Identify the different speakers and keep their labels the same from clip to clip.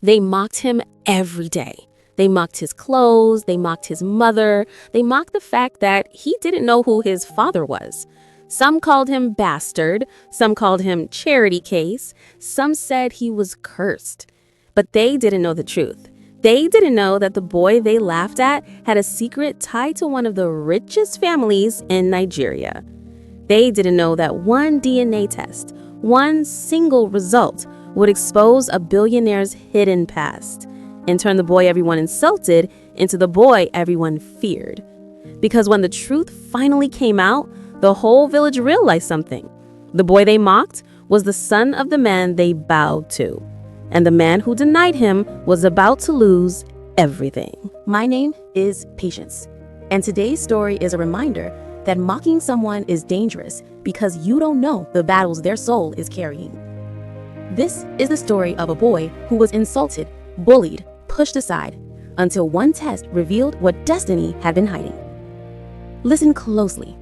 Speaker 1: They mocked him every day. They mocked his clothes, they mocked his mother, they mocked the fact that he didn't know who his father was. Some called him bastard, some called him charity case, some said he was cursed. But they didn't know the truth. They didn't know that the boy they laughed at had a secret tied to one of the richest families in Nigeria. They didn't know that one DNA test, one single result, would expose a billionaire's hidden past and turn the boy everyone insulted into the boy everyone feared. Because when the truth finally came out, the whole village realized something. The boy they mocked was the son of the man they bowed to. And the man who denied him was about to lose everything.
Speaker 2: My name is Patience, and today's story is a reminder that mocking someone is dangerous because you don't know the battles their soul is carrying. This is the story of a boy who was insulted, bullied, pushed aside, until one test revealed what destiny had been hiding. Listen closely.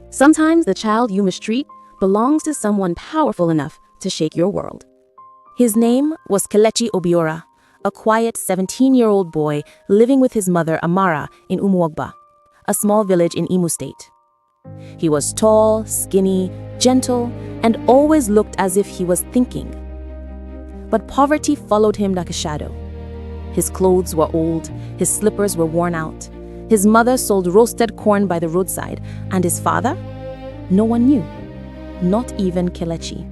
Speaker 2: Sometimes the child you mistreat belongs to someone powerful enough to shake your world. His name was Kelechi Obiora, a quiet 17-year-old boy living with his mother Amara in Umuogba, a small village in Imo State. He was tall, skinny, gentle, and always looked as if he was thinking. But poverty followed him like a shadow. His clothes were old, his slippers were worn out. His mother sold roasted corn by the roadside, and his father? No one knew, not even Kelechi.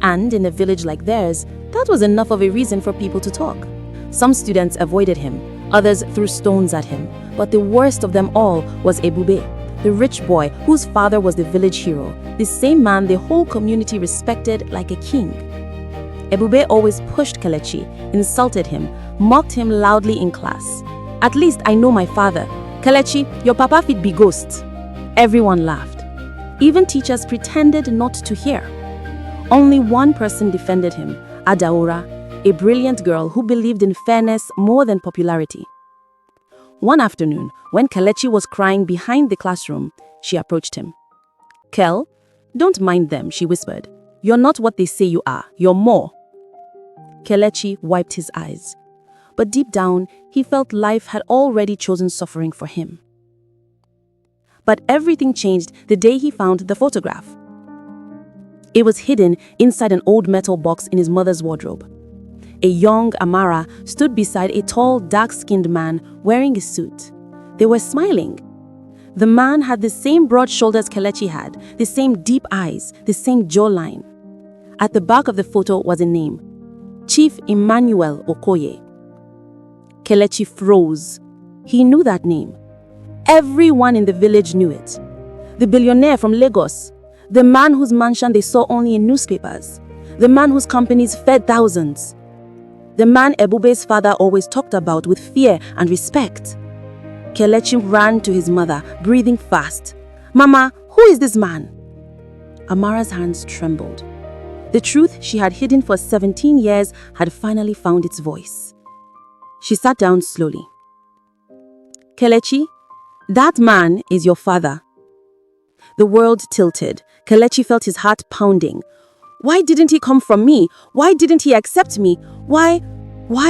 Speaker 2: And in a village like theirs, that was enough of a reason for people to talk. Some students avoided him, others threw stones at him, but the worst of them all was Ebube, the rich boy whose father was the village hero, the same man the whole community respected like a king. Ebube always pushed Kelechi, insulted him, mocked him loudly in class. "At least I know my father. Kelechi, your papa fit be ghost." Everyone laughed. Even teachers pretended not to hear. Only one person defended him, Adaora, a brilliant girl who believed in fairness more than popularity. One afternoon, when Kelechi was crying behind the classroom, she approached him. "Kel, don't mind them," she whispered. "You're not what they say you are, you're more." Kelechi wiped his eyes. But deep down, he felt life had already chosen suffering for him. But everything changed the day he found the photograph. It was hidden inside an old metal box in his mother's wardrobe. A young Amara stood beside a tall, dark-skinned man wearing a suit. They were smiling. The man had the same broad shoulders Kelechi had, the same deep eyes, the same jawline. At the back of the photo was a name, Chief Emmanuel Okoye. Kelechi froze. He knew that name. Everyone in the village knew it. The billionaire from Lagos, the man whose mansion they saw only in newspapers, the man whose companies fed thousands, the man Ebube's father always talked about with fear and respect. Kelechi ran to his mother, breathing fast. "Mama, who is this man?" Amara's hands trembled. The truth she had hidden for 17 years had finally found its voice. She sat down slowly. "Kelechi, that man is your father." The world tilted. Kelechi felt his heart pounding. Why didn't he come from me? Why didn't he accept me? Why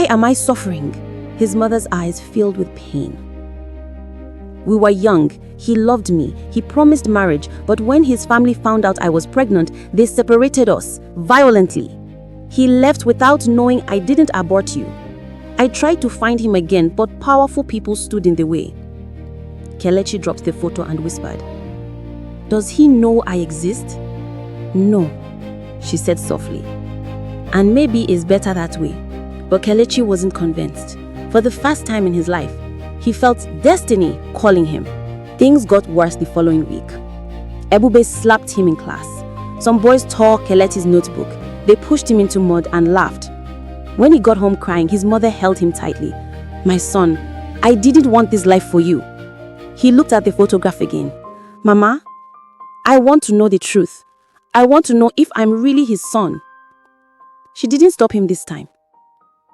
Speaker 2: am I suffering? His mother's eyes filled with pain. "We were young. He loved me. He promised marriage. But when his family found out I was pregnant, they separated us violently. He left without knowing I didn't abort you. I tried to find him again, but powerful people stood in the way." Kelechi dropped the photo and whispered, "Does he know I exist?" "No," she said softly. "And maybe it's better that way." But Kelechi wasn't convinced. For the first time in his life, he felt destiny calling him. Things got worse the following week. Ebube slapped him in class. Some boys tore Kelechi's notebook. They pushed him into mud and laughed. When he got home crying, his mother held him tightly. "My son, I didn't want this life for you." He looked at the photograph again. "Mama, I want to know the truth. I want to know if I'm really his son." She didn't stop him this time.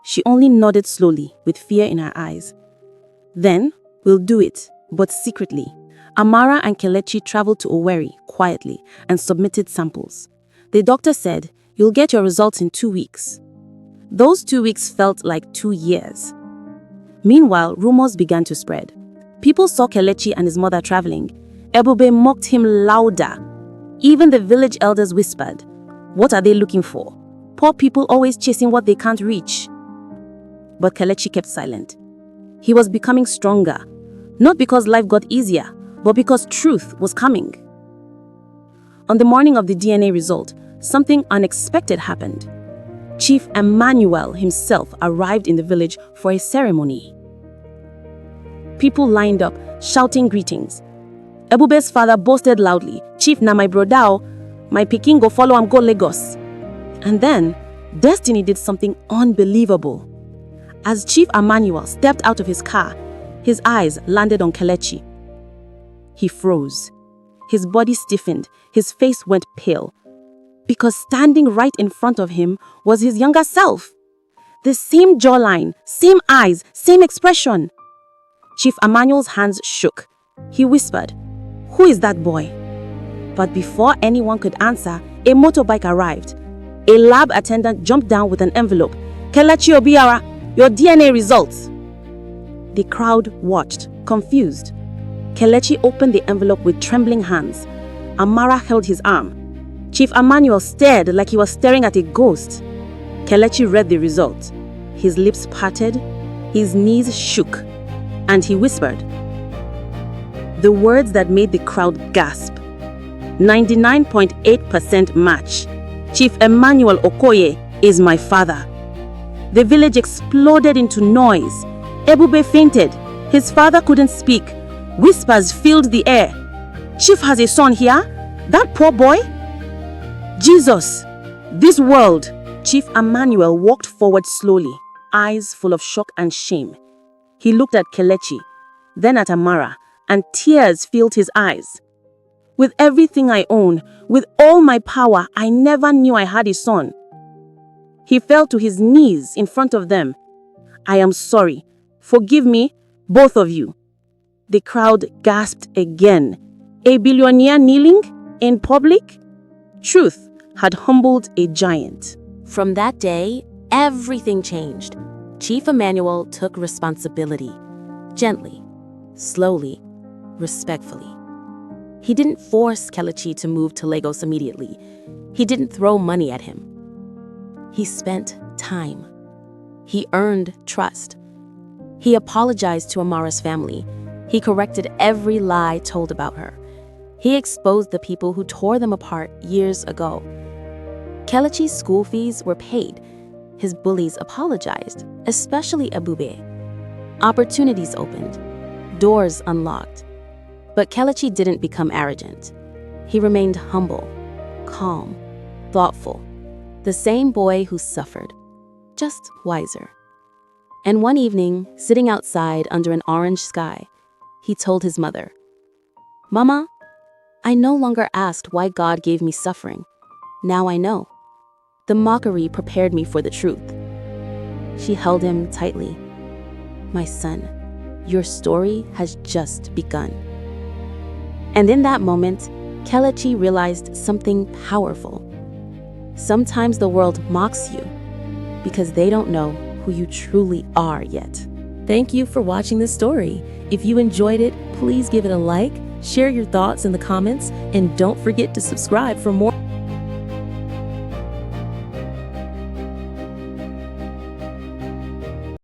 Speaker 2: She only nodded slowly with fear in her eyes. "Then we'll do it, but secretly." Amara and Kelechi traveled to Owerri quietly and submitted samples. The doctor said, "You'll get your results in 2 weeks." Those 2 weeks felt like 2 years. Meanwhile, rumors began to spread. People saw Kelechi and his mother traveling. Ebube mocked him louder. Even the village elders whispered, "What are they looking for? Poor people always chasing what they can't reach." But Kelechi kept silent. He was becoming stronger, not because life got easier, but because truth was coming. On the morning of the DNA result, something unexpected happened. Chief Emmanuel himself arrived in the village for a ceremony. People lined up, shouting greetings. Ebube's father boasted loudly, "Chief na my broda, my pikin go follow am go Lagos." And then, destiny did something unbelievable. As Chief Emmanuel stepped out of his car, his eyes landed on Kelechi. He froze. His body stiffened, his face went pale. Because standing right in front of him was his younger self. The same jawline, same eyes, same expression. Chief Emmanuel's hands shook. He whispered, "Who is that boy?" But before anyone could answer, a motorbike arrived. A lab attendant jumped down with an envelope. "Kelechi Obiara, your DNA results." The crowd watched, confused. Kelechi opened the envelope with trembling hands. Amara held his arm. Chief Emmanuel stared like he was staring at a ghost. Kelechi read the result. His lips parted, his knees shook, and he whispered the words that made the crowd gasp. 99.8% match. Chief Emmanuel Okoye is my father. The village exploded into noise. Ebube fainted. His father couldn't speak. Whispers filled the air. "Chief has a son here? That poor boy? Jesus! This world!" Chief Emmanuel walked forward slowly, eyes full of shock and shame. He looked at Kelechi, then at Amara, and tears filled his eyes. "With everything I own, with all my power, I never knew I had a son." He fell to his knees in front of them. "I am sorry. Forgive me, both of you." The crowd gasped again. A billionaire kneeling in public? Truth had humbled a giant.
Speaker 1: From that day, everything changed. Chief Emmanuel took responsibility. Gently, slowly, respectfully. He didn't force Kelechi to move to Lagos immediately. He didn't throw money at him. He spent time. He earned trust. He apologized to Amara's family. He corrected every lie told about her. He exposed the people who tore them apart years ago. Kelechi's school fees were paid. His bullies apologized, especially Ebube. Opportunities opened, doors unlocked. But Kelechi didn't become arrogant. He remained humble, calm, thoughtful. The same boy who suffered, just wiser. And one evening, sitting outside under an orange sky, he told his mother, "Mama, I no longer asked why God gave me suffering. Now I know. The mockery prepared me for the truth." She held him tightly. "My son, your story has just begun." And in that moment, Kelechi realized something powerful. Sometimes the world mocks you because they don't know who you truly are yet. Thank you for watching this story. If you enjoyed it, please give it a like, share your thoughts in the comments, and don't forget to subscribe for more.